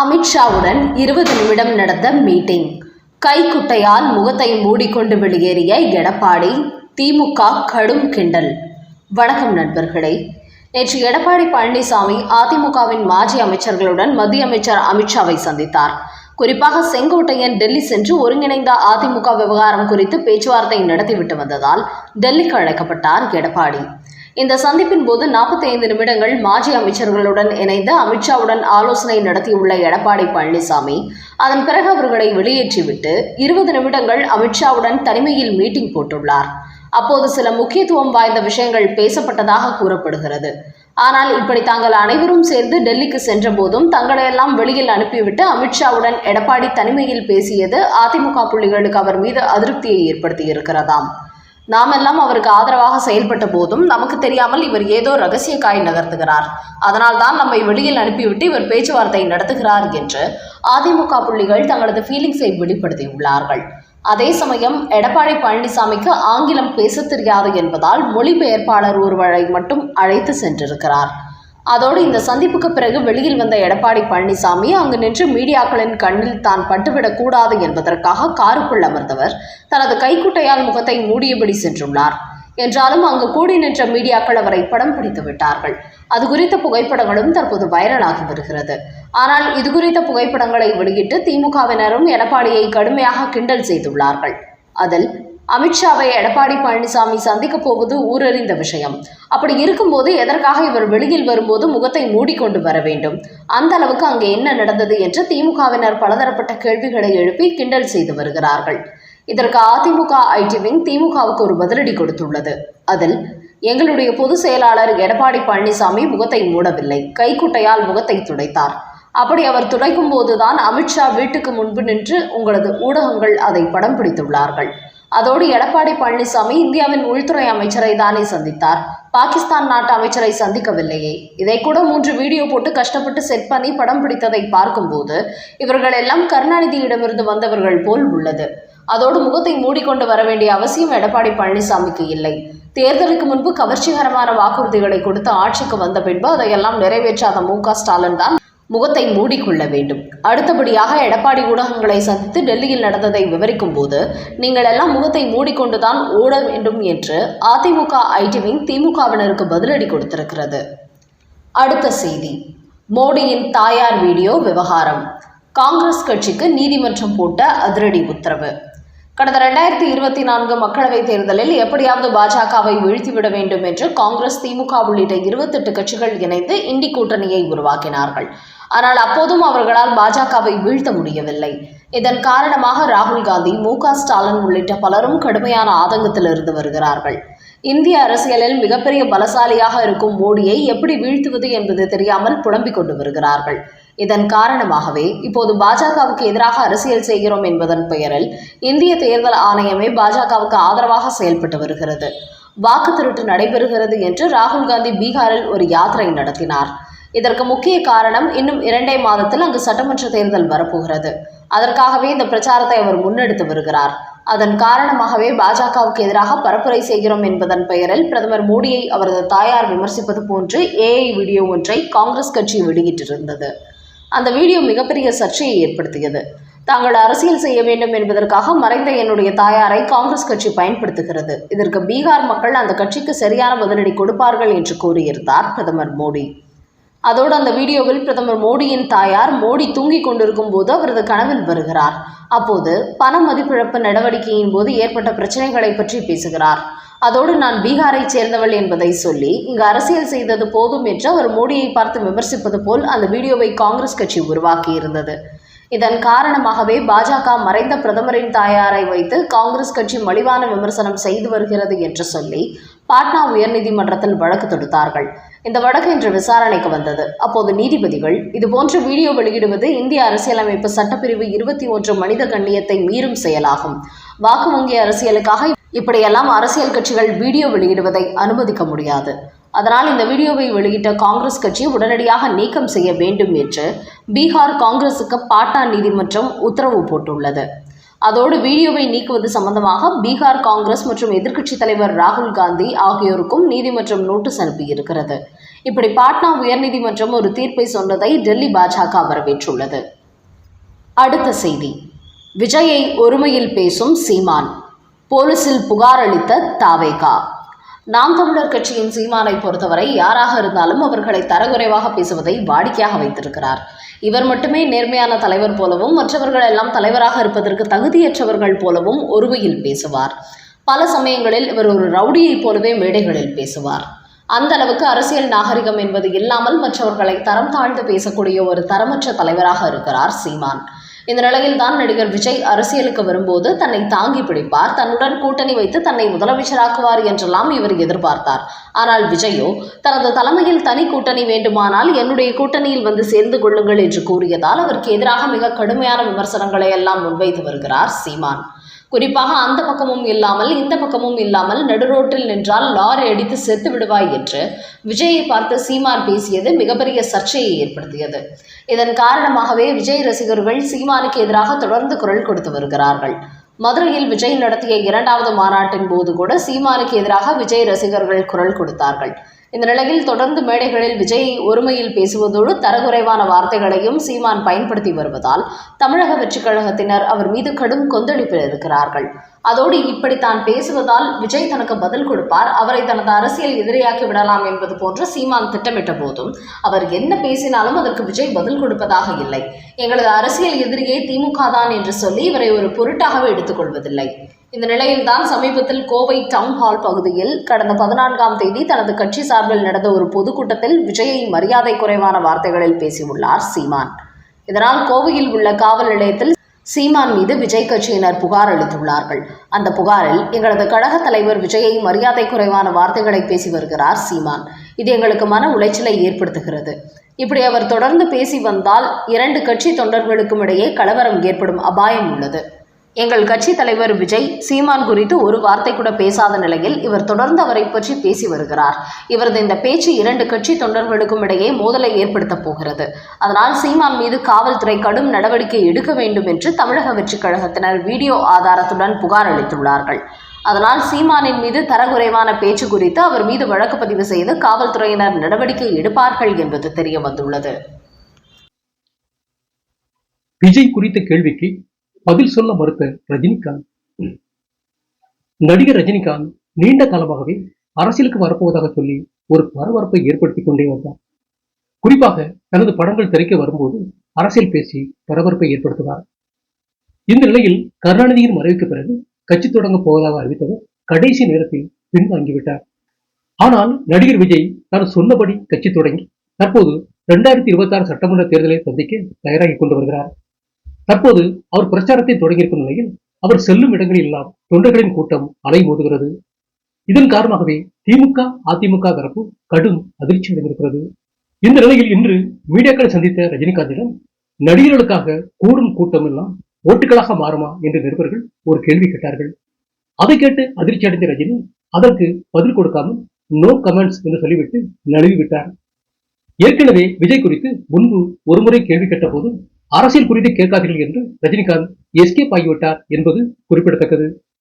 அமித்ஷாவுடன் 20 நிமிடம் நடந்த மீட்டிங். கைக்குட்டையால் முகத்தை மூடிக்கொண்டு வெளியேறிய எடப்பாடி, திமுக கடும் கிண்டல். வணக்கம் நண்பர்களே. நேற்று எடப்பாடி பழனிசாமி அதிமுகவின் மாஜி அமைச்சர்களுடன் மத்திய அமைச்சர் அமித்ஷாவை சந்தித்தார். குறிப்பாக செங்கோட்டையன் டெல்லி சென்று ஒருங்கிணைந்த அதிமுக விவகாரம் குறித்து பேச்சுவார்த்தை நடத்திவிட்டு வந்ததால் டெல்லிக்கு அழைக்கப்பட்டார் எடப்பாடி. இந்த சந்திப்பின் போது 45 நிமிடங்கள் மாஜி அமைச்சர்களுடன் இணைந்து அமித்ஷாவுடன் ஆலோசனை நடத்தியுள்ள எடப்பாடி பழனிசாமி அதன் பிறகு அவர்களை வெளியேற்றிவிட்டு 20 நிமிடங்கள் அமித்ஷாவுடன் தனிமையில் மீட்டிங் போட்டுள்ளார். அப்போது சில முக்கியத்துவம் வாய்ந்த விஷயங்கள் பேசப்பட்டதாக கூறப்படுகிறது. ஆனால் இப்படி தாங்கள் அனைவரும் சேர்ந்து டெல்லிக்கு சென்ற போதும் தங்களையெல்லாம் வெளியில் அனுப்பிவிட்டு அமித்ஷாவுடன் எடப்பாடி தனிமையில் பேசியது அதிமுக புள்ளிகளுக்கு அவர் மீது அதிருப்தியை ஏற்படுத்தியிருக்கிறதாம். நாமெல்லாம் அவருக்கு ஆதரவாக செயல்பட்ட போதும் நமக்கு தெரியாமல் இவர் ஏதோ ரகசிய காய் நகர்த்துகிறார், அதனால் தான் நம்மை வெளியில் அனுப்பிவிட்டு இவர் பேச்சுவார்த்தை நடத்துகிறார் என்று அதிமுக புள்ளிகள் தங்களது ஃபீலிங்ஸை வெளிப்படுத்தியுள்ளார்கள். அதே சமயம் எடப்பாடி பழனிசாமிக்கு ஆங்கிலம் பேச தெரியாது என்பதால் மொழிபெயர்ப்பாளர் ஒருவரை மட்டும் அழைத்து சென்றிருக்கிறார். அதோடு இந்த சந்திப்புக்கு பிறகு வெளியில் வந்த எடப்பாடி பழனிசாமி அங்கு நின்று மீடியாக்களின் கண்ணில் தான் பட்டுவிடக் கூடாது என்பதற்காக காருக்குள் அமர்ந்தவர் தனது கைக்குட்டையால் முகத்தை மூடியபடி சென்றுள்ளார். என்றாலும் அங்கு கூடி நின்ற மீடியாக்கள் அவரை படம் பிடித்து விட்டார்கள். அது குறித்த புகைப்படங்களும் தற்போது வைரலாகி வருகிறது. ஆனால் இது குறித்த புகைப்படங்களை வெளியிட்டு திமுகவினரும் எடப்பாடியை கடுமையாக கிண்டல் செய்துள்ளார்கள். அதில் அமித்ஷாவை எடப்பாடி பழனிசாமி சந்திக்க போவது ஊரறிந்த விஷயம். அப்படி இருக்கும்போது எதற்காக இவர் வெளியில் வரும்போது முகத்தை மூடிக்கொண்டு வர வேண்டும்? அந்த அளவுக்கு அங்கே என்ன நடந்தது என்று திமுகவினர் பலதரப்பட்ட கேள்விகளை எழுப்பி கிண்டல் செய்து வருகிறார்கள். இதற்கு அதிமுக ஐடி விங் திமுகவுக்கு ஒரு பதிலடி கொடுத்துள்ளது. அதில் எங்களுடைய பொதுச் செயலாளர் எடப்பாடி பழனிசாமி முகத்தை மூடவில்லை, கைக்குட்டையால் முகத்தை துடைத்தார். அப்படி அவர் துடைக்கும் போதுதான் அமித்ஷா வீட்டுக்கு முன்பு நின்று உங்களது ஊடகங்கள் அதை படம் பிடித்துள்ளார்கள். அதோடு எடப்பாடி பழனிசாமி இந்தியாவின் உள்துறை அமைச்சரை தானே சந்தித்தார், பாகிஸ்தான் நாட்டு அமைச்சரை சந்திக்கவில்லையே. இதை கூட 3 வீடியோ போட்டு கஷ்டப்பட்டு செட் பண்ணி படம் பிடித்ததை பார்க்கும்போது இவர்கள் எல்லாம் கருணாநிதியிடமிருந்து வந்தவர்கள் போல் உள்ளது. அதோடு முகத்தை மூடிக்கொண்டு வர வேண்டிய அவசியம் எடப்பாடி பழனிசாமிக்கு இல்லை. தேர்தலுக்கு முன்பு கவர்ச்சிகரமான வாக்குறுதிகளை கொடுத்து ஆட்சிக்கு வந்த பின்பு அதையெல்லாம் நிறைவேற்றாத மு.க. ஸ்டாலின் தான் முகத்தை மூடிக்கொள்ள வேண்டும். அடுத்தபடியாக எடப்பாடி ஊடகங்களை சந்தித்து டெல்லியில் நடந்ததை விவரிக்கும் போது நீங்கள் எல்லாம் முகத்தை மூடிக்கொண்டுதான் ஓட வேண்டும் என்று அதிமுக ஐடி விங் திமுகவினருக்கு பதிலடி கொடுத்திருக்கிறது. அடுத்த செய்தி, மோடியின் தாயார் வீடியோ விவகாரம். காங்கிரஸ் கட்சிக்கு நீதிமன்றம் போட்ட அதிரடி உத்தரவு. கடந்த 2024 மக்களவைத் தேர்தலில் எப்படியாவது பாஜகவை வீழ்த்திவிட வேண்டும் என்று காங்கிரஸ், திமுக உள்ளிட்ட 28 கட்சிகள் இணைந்து இண்டி கூட்டணியை உருவாக்கினார்கள். ஆனால் அப்போதும் அவர்களால் பாஜகவை வீழ்த்த முடியவில்லை. இதன் காரணமாக ராகுல் காந்தி, மு.க. ஸ்டாலின் உள்ளிட்ட பலரும் கடுமையான ஆதங்கத்தில் இருந்து வருகிறார்கள். இந்திய அரசியலில் மிகப்பெரிய பலசாலியாக இருக்கும் மோடியை எப்படி வீழ்த்துவது என்பது தெரியாமல் புலம்பிக் கொண்டு வருகிறார்கள். இதன் காரணமாகவே இப்போது பாஜகவுக்கு எதிராக அரசியல் செய்கிறோம் என்பதன் பெயரில் இந்திய தேர்தல் ஆணையமே பாஜகவுக்கு ஆதரவாக செயல்பட்டு வருகிறது. வாக்கு திருட்டு நடைபெறுகிறது என்று ராகுல் காந்தி பீகாரில் ஒரு யாத்திரை நடத்தினார். இதற்கு முக்கிய காரணம் இன்னும் 2 மாதத்தில் அங்கு சட்டமன்ற தேர்தல் வரப்போகிறது. அதற்காகவே இந்த பிரச்சாரத்தை அவர் முன்னெடுத்து வருகிறார். அதன் காரணமாகவே பாஜகவுக்கு எதிராக பரப்புரை செய்கிறோம் என்பதன் பெயரில் பிரதமர் மோடியை அவரது தாயார் விமர்சிப்பது போன்று ஏஐ வீடியோ ஒன்றை காங்கிரஸ் கட்சி வெளியிட்டிருந்தது. அந்த வீடியோ மிகப்பெரிய சர்ச்சையை ஏற்படுத்தியது. தாங்கள் அரசியல் செய்ய வேண்டும் என்பதற்காக மறைந்த என்னுடைய தாயாரை காங்கிரஸ் கட்சி பயன்படுத்துகிறது. இதற்கு பீகார் மக்கள் அந்த கட்சிக்கு சரியான பதிலடி கொடுப்பார்கள் என்று கூறியிருந்தார் பிரதமர் மோடி. அதோடு அந்த வீடியோவில் பிரதமர் மோடியின் தாயார் மோடி தூங்கிக் கொண்டிருக்கும் போது அவரது கனவில் வருகிறார். அப்போது பண மதிப்பிழப்பு நடவடிக்கையின் போது ஏற்பட்ட பிரச்சனைகளை பற்றி பேசுகிறார். அதோடு நான் பீகாரை சேர்ந்தவள் என்பதை சொல்லி இங்கு அரசியல் செய்தது போதும் என்று அவர் மோடியை பார்த்து விமர்சிப்பது போல் அந்த வீடியோவை காங்கிரஸ் கட்சி உருவாக்கியிருந்தது. இதன் காரணமாகவே பாஜக மறைந்த பிரதமரின் தாயாரை வைத்து காங்கிரஸ் கட்சி மலிவான விமர்சனம் செய்து வருகிறது என்று சொல்லி பாட்னா உயர்நீதிமன்றத்தில் வழக்கு தொடுத்தார்கள். இந்த வழக்கு இன்று விசாரணைக்கு வந்தது. அப்போது நீதிபதிகள் இதுபோன்ற வீடியோ வெளியிடுவது இந்திய அரசியலமைப்பு சட்டப்பிரிவு 21 மனித கண்ணியத்தை மீறும் செயலாகும். வாக்கு வங்கி அரசியலுக்காக இப்படியெல்லாம் அரசியல் கட்சிகள் வீடியோ வெளியிடுவதை அனுமதிக்க முடியாது. அதனால் இந்த வீடியோவை வெளியிட்ட காங்கிரஸ் கட்சி உடனடியாக நீக்கம் செய்ய வேண்டும் என்று பீகார் காங்கிரசுக்கு பாட்னா நீதிமன்றம் உத்தரவு போட்டுள்ளது. அதோடு வீடியோவை நீக்குவது சம்பந்தமாக பீகார் காங்கிரஸ் மற்றும் எதிர்க்கட்சி தலைவர் ராகுல் காந்தி ஆகியோருக்கும் நீதிமன்றம் நோட்டீஸ் அனுப்பியிருக்கிறது. இப்படி பாட்னா உயர்நீதிமன்றம் ஒரு தீர்ப்பை சொன்னதை டெல்லி பாஜக வரவேற்றுள்ளது. அடுத்த செய்தி, விஜயை ஒருமையில் பேசும் சீமான், போலீசில் புகார் அளித்த தாவேகா. நாம் தமிழர் கட்சியின் சீமானை பொறுத்தவரை யாராக இருந்தாலும் அவர்களை தரக்குறைவாக பேசுவதை வாடிக்கையாக வைத்திருக்கிறார். இவர் மட்டுமே நேர்மையான தலைவர் போலவும் மற்றவர்கள் எல்லாம் தலைவராக இருப்பதற்கு தகுதியற்றவர்கள் போலவும் ஒருமையில் பேசுவார். பல சமயங்களில் இவர் ஒரு ரவுடியைப் போலவே மேடைகளில் பேசுவார். அந்த அளவுக்கு அரசியல் நாகரிகம் என்பது இல்லாமல் மற்றவர்களை தரம் தாழ்ந்து பேசக்கூடிய ஒரு தரமற்ற தலைவராக இருக்கிறார் சீமான். இந்த நிலையில் தான் நடிகர் விஜய் அரசியலுக்கு வரும்போது தன்னை தாங்கி பிடிப்பார், தன்னுடன் கூட்டணி வைத்து தன்னை முதலமைச்சராக்குவார் என்றெல்லாம் இவர் எதிர்பார்த்தார். ஆனால் விஜயோ தனது தலைமையில் தனி கூட்டணி வேண்டுமானால் என்னுடைய கூட்டணியில் வந்து சேர்ந்து கொள்ளுங்கள் என்று கூறியதால் அவருக்கு எதிராக மிக கடுமையான விமர்சனங்களை எல்லாம் முன்வைத்து வருகிறார் சீமான். குறிப்பாக அந்த பக்கமும் இல்லாமல் இந்த பக்கமும் இல்லாமல் நடுரோட்டில் நின்றால் லாரி அடித்து செத்து விடுவாய் என்று விஜயை பார்த்து சீமான் பேசியது மிகப்பெரிய சர்ச்சையை ஏற்படுத்தியது. இதன் காரணமாகவே விஜய் ரசிகர்கள் சீமானுக்கு எதிராக தொடர்ந்து குரல் கொடுத்து வருகிறார்கள். மதுரையில் விஜய் நடத்திய 2வது மாநாட்டின் போது கூட சீமானுக்கு எதிராக விஜய் ரசிகர்கள் குரல் கொடுத்தார்கள். இந்த நிலையில் தொடர்ந்து மேடைகளில் விஜயை ஒருமையில் பேசுவதோடு தரக்குறைவான வார்த்தைகளையும் சீமான் பயன்படுத்தி வருவதால் தமிழக வெற்றிக் கழகத்தினர் அவர் மீது கடும் கொந்தளிப்பில் இருக்கிறார்கள். அதோடு இப்படி தான் பேசுவதால் விஜய் தனக்கு பதில் கொடுப்பார், அவரை தனது அரசியல் எதிரியாக்கி விடலாம் என்பது போன்று சீமான் திட்டமிட்ட போதும் அவர் என்ன பேசினாலும் அதற்கு விஜய் பதில் கொடுப்பதாக இல்லை. எங்களது அரசியல் எதிரியே திமுக தான் என்று சொல்லி இவரை ஒரு பொருட்டாகவே எடுத்துக்கொள்வதில்லை. இந்த நிலையில்தான் சமீபத்தில் கோவை டவுன் ஹால் பகுதியில் கடந்த 14ஆம் தேதி தனது கட்சி சார்பில் நடந்த ஒரு பொதுக்கூட்டத்தில் விஜயை மரியாதை குறைவான வார்த்தைகளில் பேசியுள்ளார் சீமான். இதனால் கோவையில் உள்ள காவல் நிலையத்தில் சீமான் மீது விஜய் கட்சியினர் புகார் அளித்துள்ளார்கள். அந்த புகாரில் எங்களது கழக தலைவர் விஜயை மரியாதை குறைவான வார்த்தைகளை பேசி வருகிறார் சீமான், இது எங்களுக்கு மன உளைச்சலை ஏற்படுத்துகிறது. இப்படி அவர் தொடர்ந்து பேசி வந்தால் 2 கட்சி தொண்டர்களுக்கும் இடையே கலவரம் ஏற்படும் அபாயம் உள்ளது. எங்கள் கட்சி தலைவர் விஜய் சீமான் குறித்து ஒரு வார்த்தை கூட பேசாத நிலையில் இவர் தொடர்ந்து அவரை பற்றி பேசி வருகிறார். இவரது இந்த பேச்சு 2 கட்சி தொண்டர்களுக்கும் இடையே மோதலை ஏற்படுத்தப் போகிறது. அதனால் சீமான் மீது காவல்துறை கடும் நடவடிக்கை எடுக்க வேண்டும் என்று தமிழக வெற்றிக் கழகத்தினர் வீடியோ ஆதாரத்துடன் புகார் அளித்துள்ளார்கள். அதனால் சீமானின் மீது தரக்குறைவான பேச்சு குறித்து அவர் மீது வழக்கு பதிவு செய்து காவல்துறையினர் நடவடிக்கை எடுப்பார்கள் என்பது தெரிய வந்துள்ளது. விஜய் குறித்த கேள்விக்கு பதில் சொல்ல மறுத்த ரஜினிகாந்த். நடிகர் ரஜினிகாந்த் நீண்ட காலமாகவே அரசியலுக்கு வரப்போவதாக சொல்லி ஒரு பரபரப்பை ஏற்படுத்திக் கொண்டே வந்தார். குறிப்பாக தனது படங்கள் திரைக்க வரும்போது அரசியல் பேசி பரபரப்பை ஏற்படுத்துவார். இந்த நிலையில் கருணாநிதியின் மறைவுக்கு பிறகு கட்சி தொடங்க போவதாக அறிவித்தவர் கடைசி நேரத்தில் பின்வாங்கிவிட்டார். ஆனால் நடிகர் விஜய் தான் சொன்னபடி கட்சி தொடங்கி தற்போது 2026 சட்டமன்ற தேர்தலை சந்திக்க தயாராகி கொண்டு வருகிறார். தற்போது அவர் பிரச்சாரத்தை தொடங்கியிருக்கும் நிலையில் அவர் செல்லும் இடங்களில் எல்லாம் தொண்டர்களின் கூட்டம் அலைமோதுகிறது. இதன் காரணமாகவே திமுக அதிமுக தரப்பு கடும் அதிர்ச்சி அடைந்திருக்கிறது. இந்த நிலையில் இன்று மீடியாக்களை சந்தித்த ரஜினிகாந்திடம் நடிகர்களுக்காக கூடும் கூட்டம் எல்லாம் ஓட்டுகளாக மாறுமா என்று நிருபர்கள் ஒரு கேள்வி கேட்டார்கள். அதை கேட்டு அதிர்ச்சி அடைந்த ரஜினி அதற்கு பதில் கொடுக்காமல் நோ கமெண்ட்ஸ் என்று சொல்லிவிட்டு நழுவிவிட்டார். ஏற்கனவே விஜய் குறித்து முன்பு ஒருமுறை கேள்வி கேட்ட போது அரசியல் குறித்து கேட்காதீர்கள் என்று ரஜினிகாந்த் எஸ்கேப் ஆகிவிட்டார் என்பது குறிப்பிடத்தக்கது.